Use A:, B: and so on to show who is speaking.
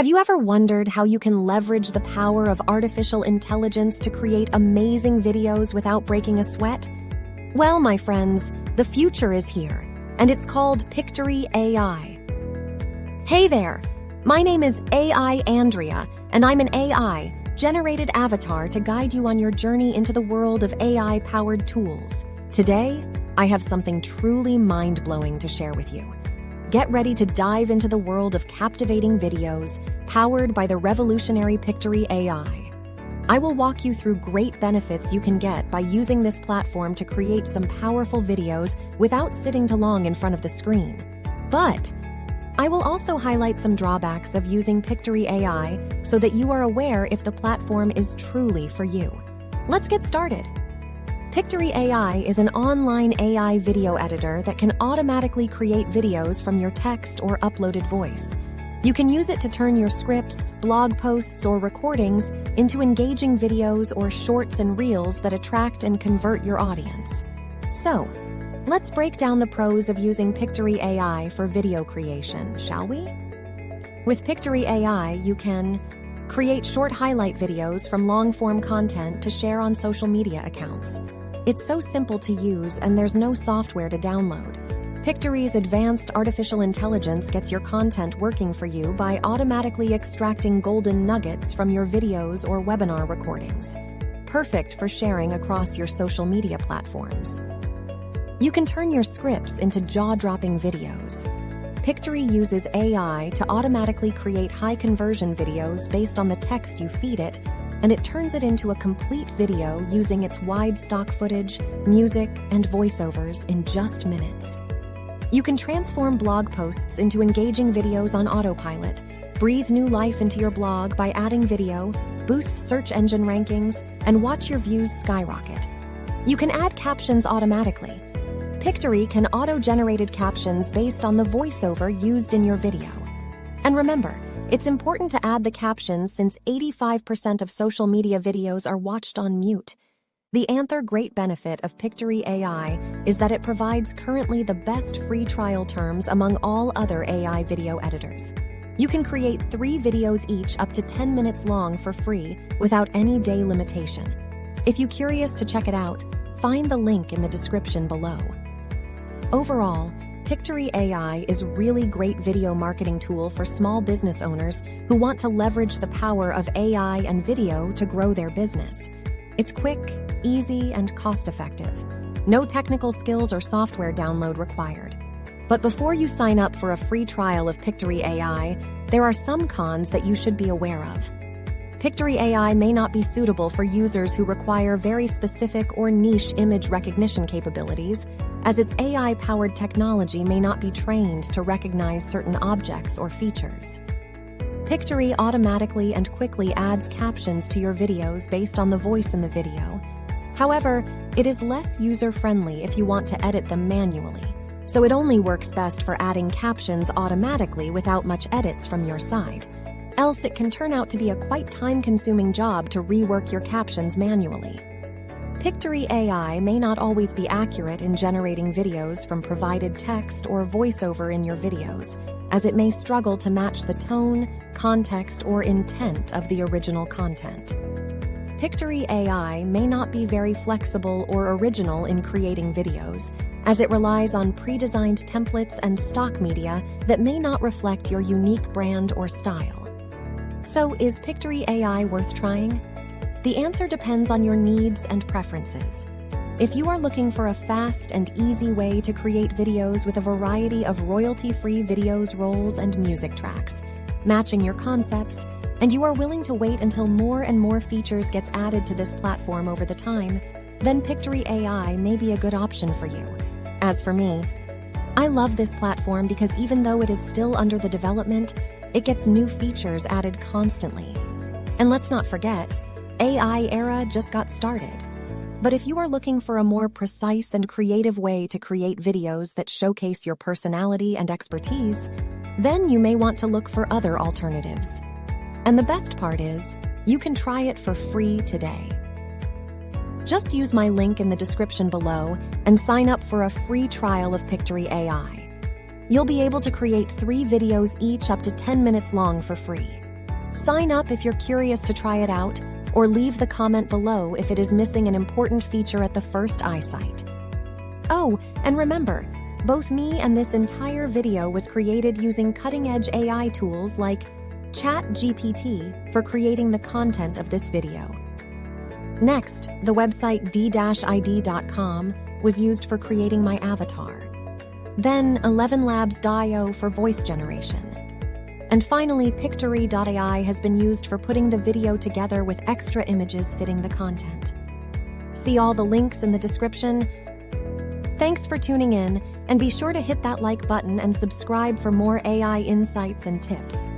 A: Have you ever wondered how you can leverage the power of artificial intelligence to create amazing videos without breaking a sweat? Well, my friends, the future is here, and it's called Pictory AI. Hey there, my name is AI Andrea, and I'm an AI-generated avatar to guide you on your journey into the world of AI-powered tools. Today, I have something truly mind-blowing to share with you. Get ready to dive into the world of captivating videos powered by the revolutionary Pictory AI. I will walk you through great benefits you can get by using this platform to create some powerful videos without sitting too long in front of the screen. But I will also highlight some drawbacks of using Pictory AI so that you are aware if the platform is truly for you. Let's get started. Pictory AI is an online AI video editor that can automatically create videos from your text or uploaded voice. You can use it to turn your scripts, blog posts, or recordings into engaging videos or shorts and reels that attract and convert your audience. So, let's break down the pros of using Pictory AI for video creation, shall we? With Pictory AI, you can create short highlight videos from long-form content to share on social media accounts. It's so simple to use, and there's no software to download. Pictory's advanced artificial intelligence gets your content working for you by automatically extracting golden nuggets from your videos or webinar recordings. Perfect for sharing across your social media platforms. You can turn your scripts into jaw-dropping videos. Pictory uses AI to automatically create high-conversion videos based on the text you feed it, and it turns it into a complete video using its wide stock footage, music, and voiceovers in just minutes. You can transform blog posts into engaging videos on autopilot, breathe new life into your blog by adding video, boost search engine rankings, and watch your views skyrocket. You can add captions automatically. Pictory can auto-generated captions based on the voiceover used in your video. And remember, it's important to add the captions since 85% of social media videos are watched on mute. The other great benefit of Pictory AI is that it provides currently the best free trial terms among all other AI video editors. You can create 3 videos each up to 10 minutes long for free without any day limitation. If you're curious to check it out, find the link in the description below. Overall, Pictory AI is a really great video marketing tool for small business owners who want to leverage the power of AI and video to grow their business. It's quick, easy, and cost-effective. No technical skills or software download required. But before you sign up for a free trial of Pictory AI, there are some cons that you should be aware of. Pictory AI may not be suitable for users who require very specific or niche image recognition capabilities, as its AI-powered technology may not be trained to recognize certain objects or features. Pictory automatically and quickly adds captions to your videos based on the voice in the video. However, it is less user-friendly if you want to edit them manually, so it only works best for adding captions automatically without much edits from your side. Else it can turn out to be a quite time-consuming job to rework your captions manually. Pictory AI may not always be accurate in generating videos from provided text or voiceover in your videos, as it may struggle to match the tone, context, or intent of the original content. Pictory AI may not be very flexible or original in creating videos, as it relies on pre-designed templates and stock media that may not reflect your unique brand or style. So, is Pictory AI worth trying? The answer depends on your needs and preferences. If you are looking for a fast and easy way to create videos with a variety of royalty-free videos, rolls, and music tracks, matching your concepts, and you are willing to wait until more and more features gets added to this platform over the time, then Pictory AI may be a good option for you. As for me, I love this platform because even though it is still under the development, it gets new features added constantly. And let's not forget, AI era just got started. But if you are looking for a more precise and creative way to create videos that showcase your personality and expertise, then you may want to look for other alternatives. And the best part is, you can try it for free today. Just use my link in the description below and sign up for a free trial of Pictory AI. You'll be able to create 3 videos each up to 10 minutes long for free. Sign up if you're curious to try it out, or leave the comment below if it is missing an important feature at the first eyesight. Oh, and remember, both me and this entire video was created using cutting-edge AI tools like ChatGPT for creating the content of this video. Next, the website d-id.com was used for creating my avatar. Then 11labs.io for voice generation. And finally, Pictory AI has been used for putting the video together with extra images fitting the content. See all the links in the description. Thanks for tuning in, and be sure to hit that like button and subscribe for more AI insights and tips.